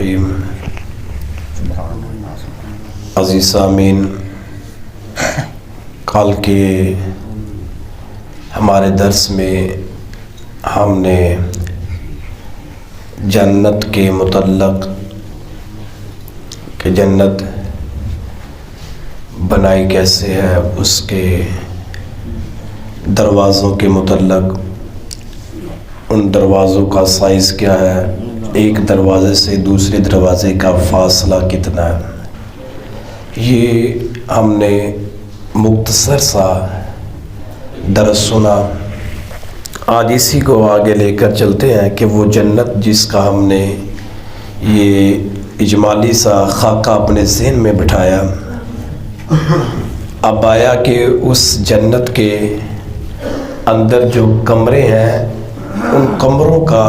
الرحیم۔ عزیز سامعین، کل کے ہمارے درس میں ہم نے جنت کے متعلق کہ جنت بنائی کیسے ہے، اس کے دروازوں کے متعلق، ان دروازوں کا سائز کیا ہے، ایک دروازے سے دوسرے دروازے کا فاصلہ کتنا ہے، یہ ہم نے مختصر سا درس سنا۔ آج اسی کو آگے لے کر چلتے ہیں کہ وہ جنت جس کا ہم نے یہ اجمالی سا خاکہ اپنے ذہن میں بٹھایا، اب آیا کہ اس جنت کے اندر جو کمرے ہیں، ان کمروں کا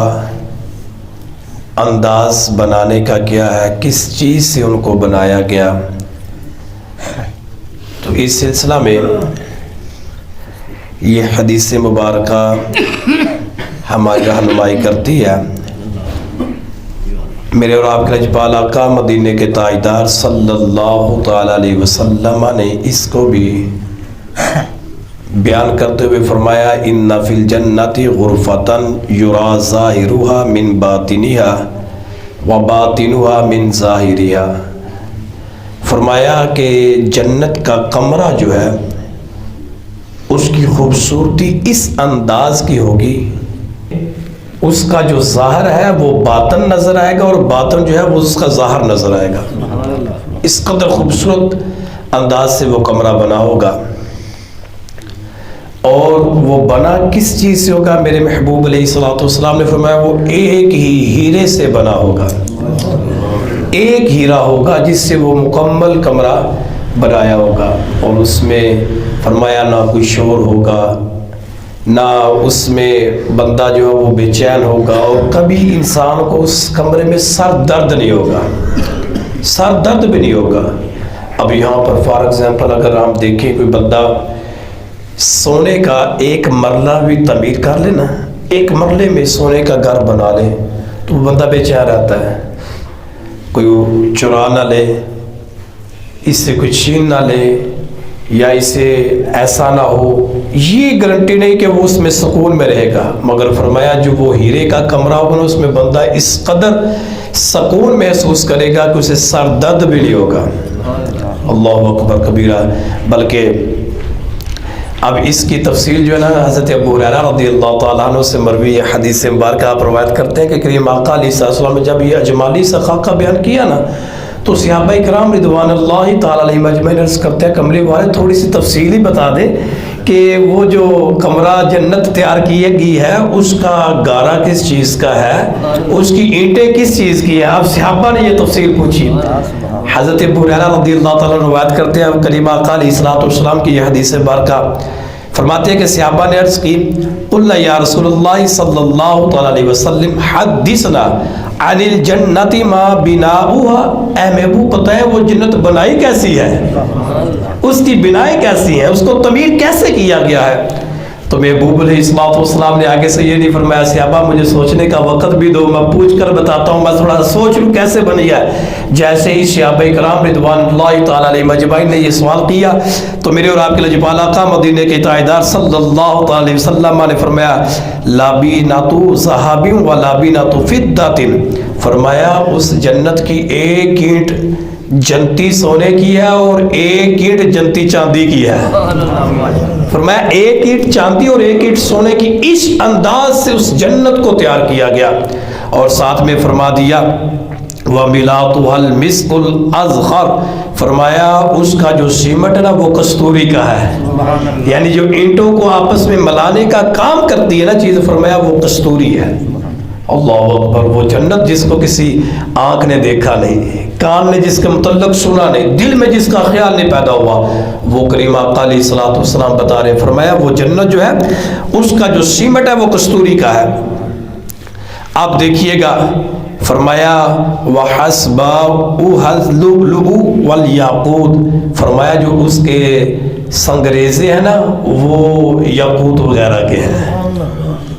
انداز بنانے کا کیا ہے، کس چیز سے ان کو بنایا گیا۔ تو اس سلسلہ میں یہ حدیث مبارکہ ہماری رہنمائی کرتی ہے۔ میرے اور آپ کے لجپال آقا مدینے کے تاجدار صلی اللہ تعالیٰ علیہ وسلم نے اس کو بھی بیان کرتے ہوئے فرمایا، ان فی الجنت غرفۃ یری ظاہرها من باطنها وباطنها من ظاہرها۔ فرمایا کہ جنت کا کمرہ جو ہے اس کی خوبصورتی اس انداز کی ہوگی، اس کا جو ظاہر ہے وہ باطن نظر آئے گا، اور باطن جو ہے وہ اس کا ظاہر نظر آئے گا۔ اس قدر خوبصورت انداز سے وہ کمرہ بنا ہوگا، اور وہ بنا کس چیز سے ہوگا؟ میرے محبوب علیہ الصلوۃ والسلام نے فرمایا وہ ایک ہی ہیرے سے بنا ہوگا، ایک ہیرا ہوگا جس سے وہ مکمل کمرہ بنایا ہوگا، اور اس میں فرمایا نہ کوئی شور ہوگا، نہ اس میں بندہ جو ہے وہ بے چین ہوگا، اور کبھی انسان کو اس کمرے میں سر درد نہیں ہوگا، سر درد بھی نہیں ہوگا۔ اب یہاں پر فار ایگزامپل اگر ہم دیکھیں کوئی بندہ سونے کا ایک مرلہ بھی تعمیر کر لے نا، ایک مرلے میں سونے کا گھر بنا لے، تو وہ بندہ بے چین رہتا ہے، کوئی چرا نہ لے، اس سے کوئی چھین نہ لے، یا اسے ایسا نہ ہو، یہ گارنٹی نہیں کہ وہ اس میں سکون میں رہے گا۔ مگر فرمایا جو وہ ہیرے کا کمرہ ہوگا اس میں بندہ اس قدر سکون محسوس کرے گا کہ اسے سر درد بھی نہیں ہوگا۔ اللہ اکبر کبیرہ۔ بلکہ اب اس کی تفصیل جو ہے نا، حضرت ابو ہریرہ رضی اللہ تعالیٰ عنہ سے مروی حدیث مبارکہ آپ روایت کرتے ہیں کہ کریم آقا علیہ السلام نے جب یہ اجمالی سا خاکہ بیان کیا نا، تو صحابہ کرام رضوان اللہ تعالیٰ علیہم اجمعین عرض کرتے ہیں کمرے والے تھوڑی سی تفصیل ہی بتا دیں کہ وہ جو کمرہ جنت تیار کی گئی ہے اس کا گارا کس چیز کا ہے، اس کی اینٹیں کس چیز کی ہے۔ اب صحابہ نے یہ تفصیل پوچھی۔ حضرت ابو ہریرہ رضی اللہ تعالیٰ عنہ روایت کرتے ہیں کریم آقا علیہ السلام کی یہ حدیث مبارکہ فرماتے ہیں کہ صحابہ نے عرض کی، قلنا یا رسول اللہ صلی اللہ تعالیٰ علیہ وسلم حدثنا عن الجنت ما بناؤها، اے محبوب بتائیں وہ جنت بنائی کیسی ہے، اس کی بنائی کیسی ہے، اس کو تعمیر کیسے کیا گیا ہے۔ تو محبوب علیہ السلام نے آگے سے یہ نہیں فرمایا صحابہ مجھے سوچنے کا وقت بھی دو، میں پوچھ کر بتاتا ہوں، میں تھوڑا سوچ لوں کیسے بنی ہے۔ جیسے ہی صحابہ کرام رضوان اللہ تعالیٰ علیہ مجمعین نے یہ سوال کیا، تو میرے اور آپ کے لجپال آقا مدینے کے تاجدار صلی اللہ تعالیٰ علیہ وسلم نے فرمایا لابینۃ ذہب و لابینۃ فضۃ، فرمایا اس جنت کی ایک اینٹ جنتی سونے کی ہے اور ایک اینٹ جنتی چاندی کی ہے۔ فرمایا ایک اینٹ چاندی اور ایک اینٹ سونے کی، اس انداز سے اس جنت کو تیار کیا گیا، اور ساتھ میں فرما دیا وَمِلَاتُهَا الْمِسْكُ الْأَزْخَرُ، فرمایا اس کا جو سیمٹ ہے نا وہ کستوری کا ہے، یعنی جو اینٹوں کو آپس میں ملانے کا کام کرتی ہے نا چیز، فرمایا وہ کستوری ہے۔ اللہ اکبر۔ وہ جنت جس کو کسی آنکھ نے دیکھا نہیں، کان نے جس کے متعلق سنا نہیں، دل میں جس کا خیال نہیں پیدا ہوا، وہ کریم آقا علیہ الصلوۃ والسلام بتا رہے ہیں، فرمایا وہ جنت جو ہے اس کا جو سیمٹ ہے وہ کستوری کا ہے۔ آپ دیکھیے گا فرمایا وَحَسْبَاؤُهَا اللُّؤْلُؤُ وَالْيَاقُوتُ، فرمایا جو اس کے سنگریزے ہیں نا وہ یاقوت وغیرہ کے ہیں،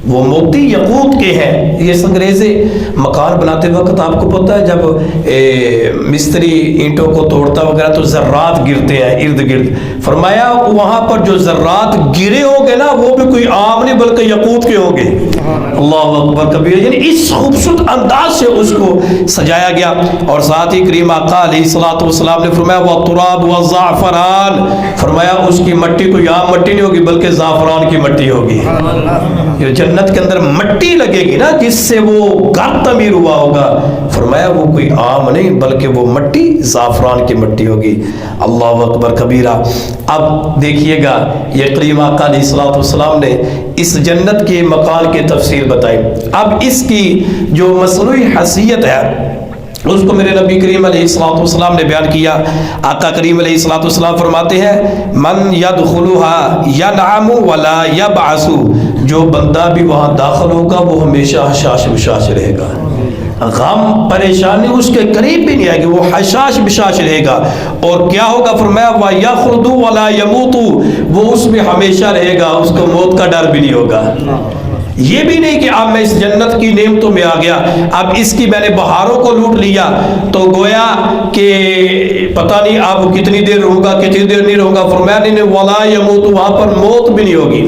وہ موتی یاقوت کے ہیں، یہ سنگریزے مکان بناتے وقت آپ کو پتہ ہے جب مستری اینٹوں کو توڑتا وغیرہ تو ذرات گرتے ہیں ارد گرد، فرمایا وہاں پر جو ذرات گرے ہوں گے نا وہ بھی کوئی عام نہیں بلکہ یاقوت کے ہوں گے. اللہ اکبر کبیر. یعنی اس خوبصورت انداز سے اس کو سجایا گیا. اور ساتھ ہی کریم آقا علیہ الصلوۃ والسلام نے فرمایا وَالتُّرَابُ وَالزَّعْفَرَانُ، فرمایا اس کی مٹی کوئی عام مٹی نہیں ہوگی بلکہ زعفران کی مٹی ہوگی. یہ جنت کے اندر مٹی لگے گی نا جس سے وہ گھر تعمیر ہوا ہوگا، فرمایا وہ کوئی عام نہیں بلکہ وہ مٹی زعفران کی مٹی ہوگی. اللہ اکبر کبیرہ. اب دیکھیے گا یہ کریم آقا علیہ الصلوۃ والسلام نے اس جنت کے مکان کی تفصیل بتائی. اب اس کی جو مصنوعی حیثیت ہے اس کو میرے نبی کریم علیہ الصلوۃ والسلام نے بیان کیا. آقا کریم علیہ الصلوۃ والسلام فرماتے ہیں من يدخلها ينعم ولا يبعث، جو بندہ بھی وہاں داخل ہوگا وہ ہمیشہ حشاش بشاش رہے گا، غم پریشانی اس کے قریب بھی نہیں آئے گی، وہ حشاش بشاش رہے گا. اور کیا ہوگا فرمایا وَيَخْرُدُ وَلَا يَمُوتُ، وہ اس میں ہمیشہ رہے گا، اس کو موت کا ڈر بھی نہیں ہوگا. یہ بھی نہیں کہ اب میں اس جنت کی نعمتوں میں آ گیا، اب اس کی میں نے بہاروں کو لوٹ لیا تو گویا کہ پتہ نہیں اب کتنی دیر رہوں گا کتنی دیر نہیں رہوں گا. فرمایا نہیں وَلَا يَمُوتُ، وہاں پر موت بھی نہیں ہوگی،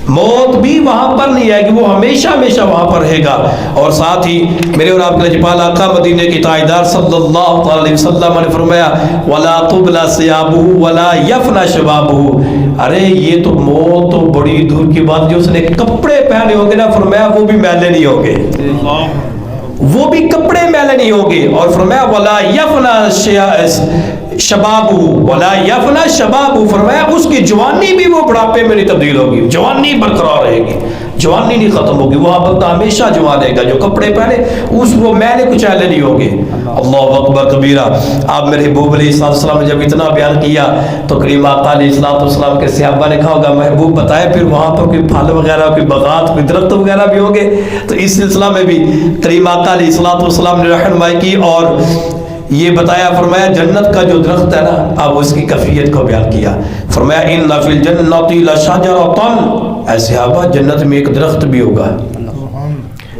موت بھی وہاں پر نہیں آئے گی، وہ ہمیشہ ہمیشہ وہاں پر رہے گا. اور ساتھ ہی میرے اور آپ کے لجپال آقا مدینے کی تاجدار صلی اللہ علیہ وسلم نے فرمایا وَلَا تُبْلَى ثِيَابُهُ وَلَا يَفْنَى شَبَابُهُ، ارے یہ تو موت تو بڑی دور کی بات، جو اس نے کپڑے پہنے ہوں گے نا فرمایا وہ بھی میلے نہیں ہوں گے، وہ بھی کپڑے میلے نہیں ہوں گے. اور فرمایا وَلَا يَفْنَى شبابو ولا یفنا شبابو، فرمایا اس کی جوانی بھی وہ بڑھاپے میں نہیں تبدیل ہوگی، جوانی برقرار رہے گی، جوانی نہیں ختم ہوگی، وہاں بندہ ہمیشہ جوان رہے گا. جو کپڑے پہنے اس وہ میلے کچیلے نہیں ہوگے. اللہ اکبر کبیرہ. آپ میرے محبوب علیہ السلام نے جب اتنا بیان کیا تو کریم آقا علیہ السلام کے صحابہ نے کہا ہوگا محبوب بتائے پھر وہاں پر کوئی پھل وغیرہ کوئی باغات کوئی درخت وغیرہ بھی ہوں گے. تو اس سلسلہ میں بھی کریم آقا علیہ السلام نے رہنمائی کی اور یہ بتایا. فرمایا جنت کا جو درخت ہے نا اب اس کی کیفیت کو بیان کیا. فرمایا ان فی الجنۃ لشجرۃ، اے صحابہ جنت میں ایک درخت بھی ہوگا،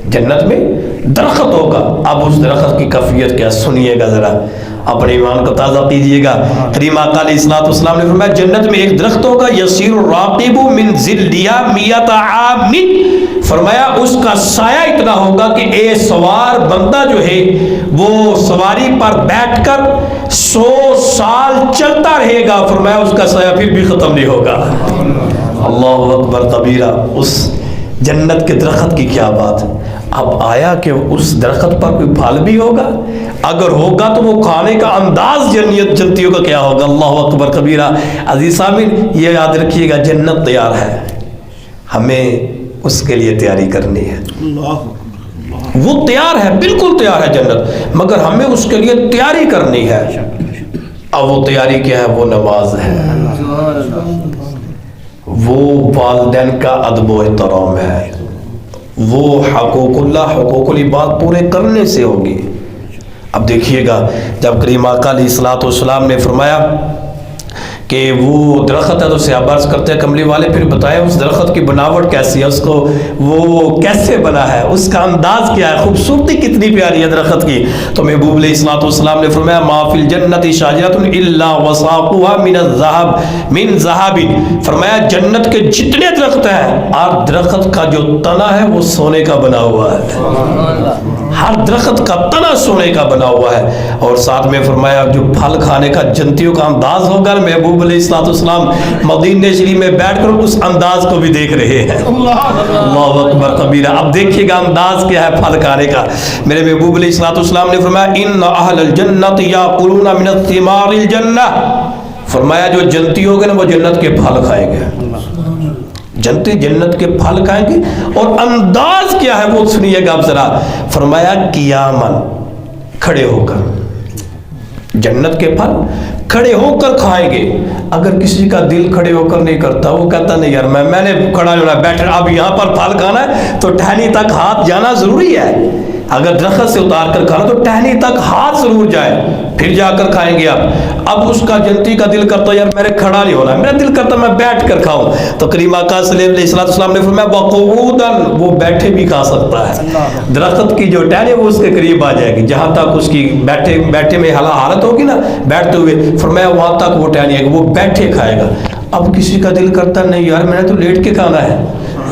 جنت میں درخت ہوگا. اب اس درخت کی کیفیت کیا سنیے گا، ذرا اپنے ایمان کو تازہ کیجیے گا. کریم آقا علیہ السلام نے فرمایا جنت میں ایک درخت ہوگا یسیر الراقب من ذلھا مئۃ عام، فرمایا اس کا سایہ اتنا ہوگا کہ اے سوار بندہ جو ہے وہ سواری پر بیٹھ کر 100 سال چلتا رہے گا، فرمایا اس کا سایہ پھر بھی ختم نہیں ہوگا. اللہ اکبر کبیرہ. اس جنت کے درخت کی کیا بات. اب آیا کہ اس درخت پر کوئی پھل بھی ہوگا، اگر ہوگا تو وہ کھانے کا انداز جنتیوں کا کیا ہوگا. اللہ اکبر کبیرہ. عزیز سامعین یہ یاد رکھیے گا جنت تیار ہے، ہمیں اس کے لیے تیاری کرنی ہے. وہ تیار ہے، بالکل تیار ہے جنت، مگر ہمیں اس کے لیے تیاری کرنی ہے. اب وہ تیاری کیا ہے؟ وہ نماز ہے، وہ والدین کا ادب و احترام ہے، وہ حقوق اللہ حقوق العباد پورے کرنے سے ہوگی. اب دیکھیے گا جب کریم آقا علیہ الصلوۃ والسلام نے فرمایا کہ وہ درخت ہے تو صحابہ عرض کرتے ہیں کملی والے پھر بتائیں اس درخت کی بناوٹ کیسی ہے، اس کو وہ کیسے بنا ہے، اس کا انداز کیا ہے، خوبصورتی کتنی پیاری ہے درخت کی. تو محبوب علیہ الصلوۃ والسلام نے فرمایا ما فی الجنۃ شجرۃ الا وساقها من الذهب من ذهب، فرمایا جنت کے جتنے درخت ہیں ہر درخت کا جو تنا ہے وہ سونے کا بنا ہوا ہے، ہر درخت کا تنا سونے کا بنا ہوا ہے. اور ساتھ میں فرمایا جو پھل کھانے کا جنتیوں کا انداز ہوگا، محبوب علیہ السلام مدینے شریف میں بیٹھ کر اس انداز کو بھی دیکھ رہے ہیں. اللہ اکبر کبیرہ. اب دیکھیے گا انداز کیا ہے پھل کھانے کا. میرے محبوب علیہ السلام نے فرمایا ان اہل الجنۃ یاکلون من الثمار الجنہ، فرمایا جو جنتی ہوگے نا وہ جنت کے پھل کھائیں گے، جنتی جنت کے پھل کھائیں گے. اور انداز کیا ہے وہ سنیے گا آپ ذرا. فرمایا قیاماً کھڑے ہو کر، جنت کے پھل کھڑے ہو کر کھائیں گے. اگر کسی کا دل کھڑے ہو کر نہیں کرتا، وہ کہتا نہیں یار میں نے کھڑا ہونا بیٹھ اب یہاں پر پھل کھانا ہے تو ٹہنی تک ہاتھ جانا ضروری ہے. اگر درخت سے اتار کر کھانا تو ٹہنی تک ہاتھ ضرور جائے پھر جا کر کھائیں گے آپ. اب اس کا جنتی کا دل کرتا یار میرے کھڑا نہیں ہونا, میرا دل کرتا میں بیٹھ کر کھاؤں. تو کریم آقا صلی اللہ علیہ وسلم نے فرمایا وقعوداً, وہ بیٹھے بھی کھا سکتا ہے. درخت کی جو ٹہنی وہ اس کے قریب آ جائے گی, جہاں تک اس کی بیٹھے میں حالت ہوگی نا بیٹھتے ہوئے, فرمایا وہاں تک وہ ٹہنی ہے, وہ بیٹھے کھائے گا. اب کسی کا دل کرتا نہیں یار میں نے تو لیٹ کے کھانا ہے,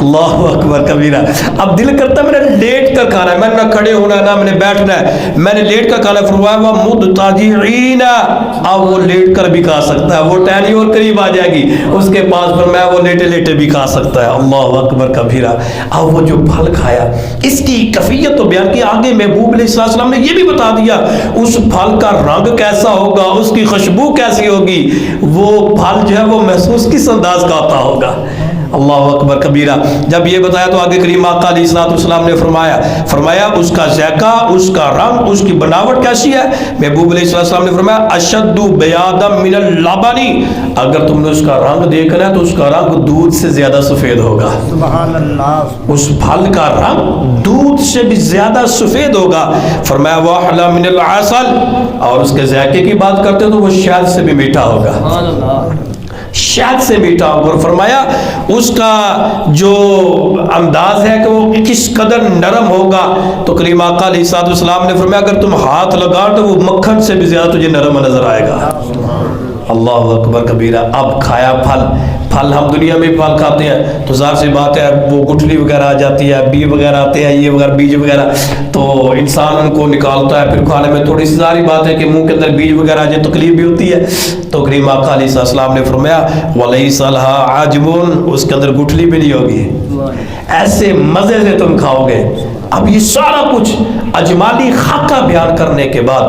اللہ اکبر کبیرہ, اب دل کرتا میں نے لیٹ کر کھانا ہے, میں نے نہ کھڑے ہونا ہے نہ میں نے بیٹھنا ہے, میں نے لیٹ کر کھانا ہے. فرمایا وَمُضْطَجِعِينَ, اب وہ لیٹ کر بھی کھا سکتا ہے, وہ ٹہنی اور قریب آ جائے گی اس کے پاس, فرمایا وہ لیٹے لیٹے بھی کھا سکتا ہے. اللہ اکبر کبیرہ. اب وہ جو پھل کھایا اس کی کیفیت تو بیان کی, آگے محبوب علیہ السلام نے یہ بھی بتا دیا اس پھل کا رنگ کیسا ہوگا, اس کی خوشبو کیسی ہوگی, وہ پھل جو ہے وہ محسوس کس انداز کا آتا ہوگا. اللہ اکبر کبیرہ. جب یہ بتایا تو آگے کریم آقا علیہ السلام نے فرمایا اس کا ذائقہ, اس کا رنگ, اس کی بناوٹ کیسی ہے. محبوب علیہ السلام نے فرمایا اشد بیاضا من اللبن, اگر تم نے اس کا رنگ دیکھنا ہے تو اس کا رنگ دودھ سے زیادہ سفید ہوگا. سبحان اللہ. اس پھل کا رنگ دودھ سے بھی زیادہ سفید ہوگا. فرمایا واحلا من العسل, اور اس کے ذائقے کی بات کرتے تو وہ شہد سے بھی میٹھا ہوگا. سبحان اللہ. شہد سے میٹھا ہوگا. اور فرمایا اس کا جو انداز ہے کہ وہ کس قدر نرم ہوگا, تو کریم آقا علیہ السلام نے فرمایا اگر تم ہاتھ لگا تو وہ مکھن سے بھی زیادہ تجھے نرم نظر آئے گا. اللہ اکبر کبیرہ. اب کھایا پھل ہم دنیا میں پھل کھاتے ہیں تو ظاہر سی بات ہے وہ گٹھلی وغیرہ آ جاتی ہے, بی وغیرہ آتے ہیں, یہ وغیرہ بیج وغیرہ, تو انسان ان کو نکالتا ہے, پھر کھانے میں تھوڑی سی ظاہری بات ہے کہ منہ کے اندر بیج وغیرہ آ جائے تکلیف بھی ہوتی ہے. تو کریم آقا علیہ السلام نے فرمایا وَلَيْسَ لَهَا عَجْبٌ, اس کے اندر گٹھلی بھی نہیں ہوگی, ایسے مزے سے تم کھاؤ گے. اب یہ سارا کچھ اجمالی خاکہ بیان کرنے کے بعد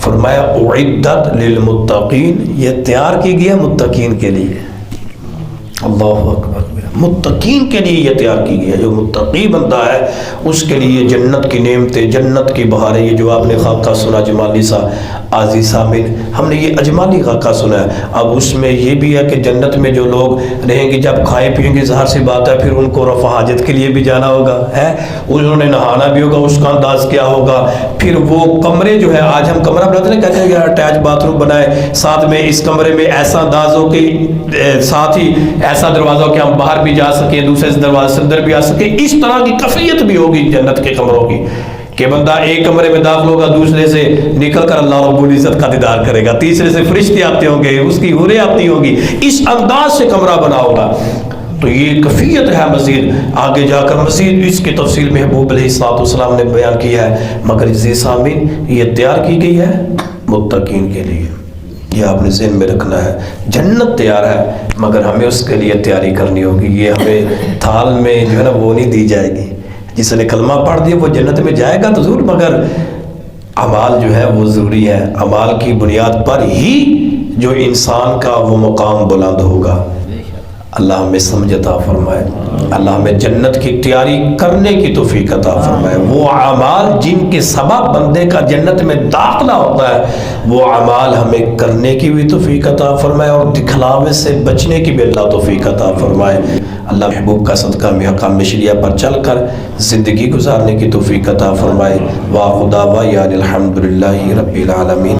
فرمایا اعدت للمتقین, یہ تیار کی گئی ہے متقین کے لیے. اللہ اکبر. متقین کے لیے یہ تیار کی گئی ہے, جو متقی بندہ ہے اس کے لیے جنت کی نعمتیں, جنت کی بہاریں. یہ جو آپ نے خاکہ سنا جمالی سا عزیز سامن, ہم نے یہ اجمالی خاکہ سنا ہے. اب اس میں یہ بھی ہے کہ جنت میں جو لوگ رہیں گے جب کھائیں پیئیں گے ظاہر سی بات ہے پھر ان کو رفع حاجت کے لیے بھی جانا ہوگا, ہے انہوں نے نہانا بھی ہوگا, اس کا انداز کیا ہوگا. پھر وہ کمرے جو ہے آج ہم کمرہ بناتے ہیں کہتے ہیں کہ اٹیچ باتھ روم بنائے, ساتھ میں اس کمرے میں ایسا انداز ہو کہ ساتھ ہی ایسا دروازہ ہو کہ ہم باہر بھی جا سکیں, دوسرے دروازے سے اندر بھی آ سکیں. اس طرح کی کیفیت بھی ہوگی جنت کے کمروں کی کہ بندہ ایک کمرے میں داخل ہوگا, دوسرے سے نکل کر اللہ رب العزت کا دیدار کرے گا, تیسرے سے فرشتے آتے ہوں گے, اس کی حوریں آتی ہوں گی, اس انداز سے کمرہ بنا ہوگا. تو یہ کیفیت ہے. مزید آگے جا کر مزید اس کی تفصیل محبوب علیہ السلام نے بیان کیا ہے, مگر عزیز سامعین یہ تیار کی گئی ہے متقین کے لیے. یہ آپ نے ذہن میں رکھنا ہے. جنت تیار ہے مگر ہمیں اس کے لیے تیاری کرنی ہوگی. یہ ہمیں تھال میں جو ہے نا وہ نہیں دی جائے گی. جس نے کلمہ پڑھ دیا وہ جنت میں جائے گا تو ضرور, مگر اعمال جو ہے وہ ضروری ہے. اعمال کی بنیاد پر ہی جو انسان کا وہ مقام بلند ہوگا. اللہ ہمیں سمجھ عطا فرمائے, اللہ ہمیں جنت کی تیاری کرنے کی توفیق عطا فرمائے. وہ اعمال جن کے سبب بندے کا جنت میں داخلہ ہوتا ہے وہ اعمال ہمیں کرنے کی بھی توفیق عطا فرمائے, اور دکھلاوے سے بچنے کی بھی اللہ توفیق عطا فرمائے. اللہ محبوب کا صدقہ احکام شریعہ پر چل کر زندگی گزارنے کی توفیق عطا فرمائے. واخر دعوانا الحمدللہ رب العالمین.